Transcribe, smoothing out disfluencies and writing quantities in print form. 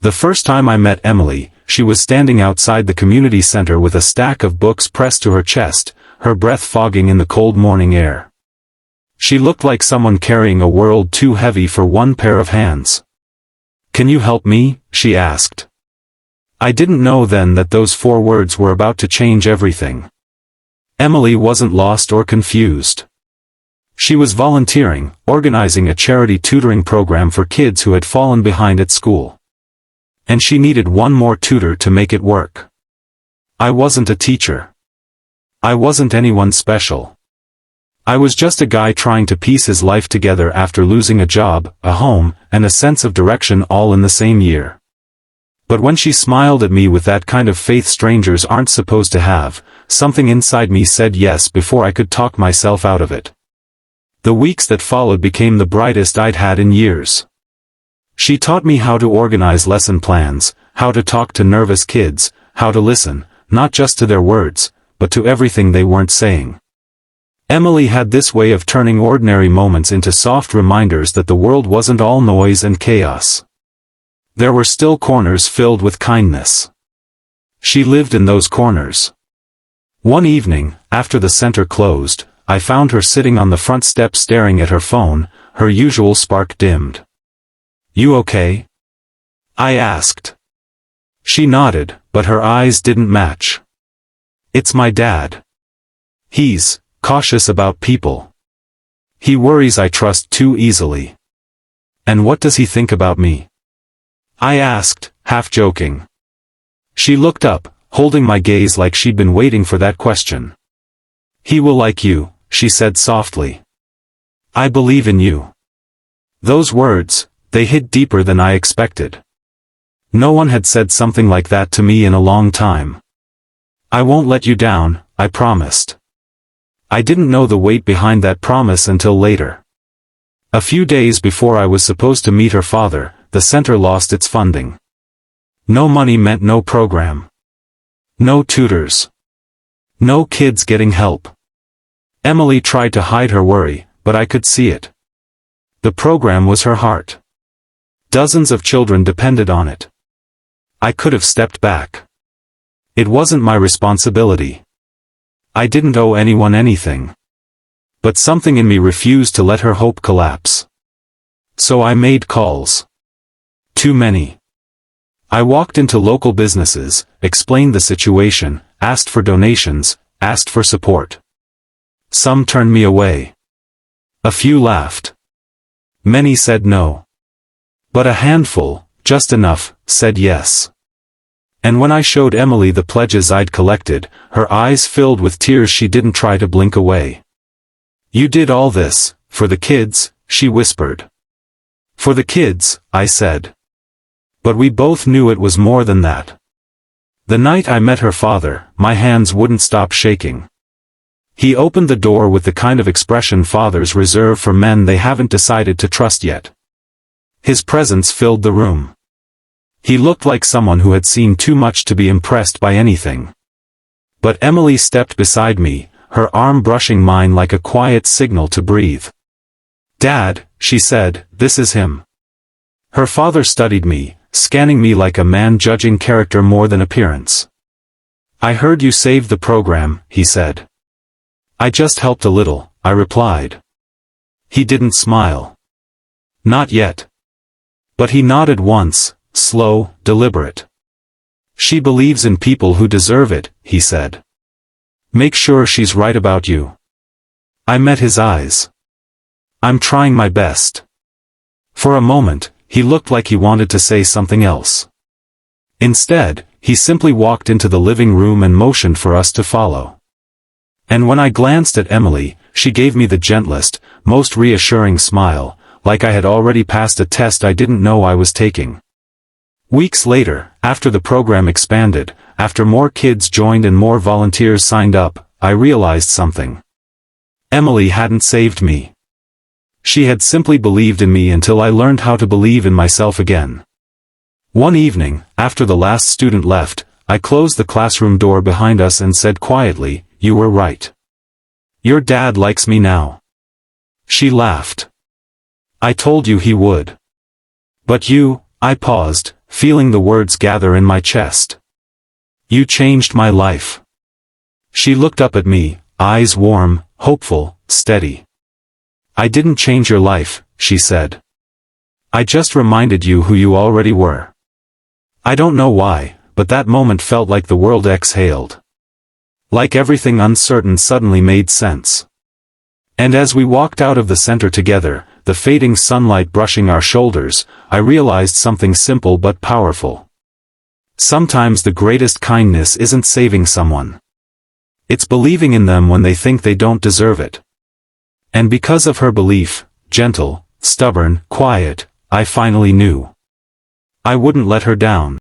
The first time I met Emily, she was standing outside the community center with a stack of books pressed to her chest, her breath fogging in the cold morning air. She looked like someone carrying a world too heavy for one pair of hands. "Can you help me?" she asked. I didn't know then that those 4 words were about to change everything. Emily wasn't lost or confused. She was volunteering, organizing a charity tutoring program for kids who had fallen behind at school. And she needed one more tutor to make it work. I wasn't a teacher. I wasn't anyone special. I was just a guy trying to piece his life together after losing a job, a home, and a sense of direction all in the same year. But when she smiled at me with that kind of faith strangers aren't supposed to have, something inside me said yes before I could talk myself out of it. The weeks that followed became the brightest I'd had in years. She taught me how to organize lesson plans, how to talk to nervous kids, how to listen, not just to their words, but to everything they weren't saying. Emily had this way of turning ordinary moments into soft reminders that the world wasn't all noise and chaos. There were still corners filled with kindness. She lived in those corners. One evening, after the center closed, I found her sitting on the front step staring at her phone, her usual spark dimmed. "You okay?" I asked. She nodded, but her eyes didn't match. "It's my dad. He's cautious about people. He worries I trust too easily." "And what does he think about me?" I asked, half joking. She looked up, holding my gaze like she'd been waiting for that question. "He will like you," she said softly. "I believe in you." Those words, they hit deeper than I expected. No one had said something like that to me in a long time. "I won't let you down," I promised. I didn't know the weight behind that promise until later. A few days before I was supposed to meet her father, the center lost its funding. No money meant no program. No tutors. No kids getting help. Emily tried to hide her worry, but I could see it. The program was her heart. Dozens of children depended on it. I could have stepped back. It wasn't my responsibility. I didn't owe anyone anything. But something in me refused to let her hope collapse. So I made calls. Too many. I walked into local businesses, explained the situation, asked for donations, asked for support. Some turned me away. A few laughed. Many said no. But a handful, just enough, said yes. And when I showed Emily the pledges I'd collected, her eyes filled with tears. She didn't try to blink away. "You did all this, for the kids," she whispered. "For the kids," I said. But we both knew it was more than that. The night I met her father, my hands wouldn't stop shaking. He opened the door with the kind of expression fathers reserve for men they haven't decided to trust yet. His presence filled the room. He looked like someone who had seen too much to be impressed by anything. But Emily stepped beside me, her arm brushing mine like a quiet signal to breathe. "Dad," she said, "this is him." Her father studied me, scanning me like a man judging character more than appearance. "I heard you saved the program," he said. "I just helped a little," I replied. He didn't smile. Not yet. But he nodded once, slow, deliberate. "She believes in people who deserve it," he said. "Make sure she's right about you." I met his eyes. "I'm trying my best." For a moment, he looked like he wanted to say something else. Instead, he simply walked into the living room and motioned for us to follow. And when I glanced at Emily, she gave me the gentlest, most reassuring smile, like I had already passed a test I didn't know I was taking. Weeks later, after the program expanded, after more kids joined and more volunteers signed up, I realized something. Emily hadn't saved me. She had simply believed in me until I learned how to believe in myself again. One evening, after the last student left, I closed the classroom door behind us and said quietly, "You were right. Your dad likes me now." She laughed. "I told you he would." "But you," I paused, feeling the words gather in my chest. You changed my life. She looked up at me, eyes warm, hopeful, steady. I didn't change your life, she said. I just reminded you who you already were. I don't know why, but that moment felt like the world exhaled. Like everything uncertain suddenly made sense. And as we walked out of the center together, the fading sunlight brushing our shoulders, I realized something simple but powerful. Sometimes the greatest kindness isn't saving someone. It's believing in them when they think they don't deserve it. And because of her belief, gentle, stubborn, quiet, I finally knew I wouldn't let her down.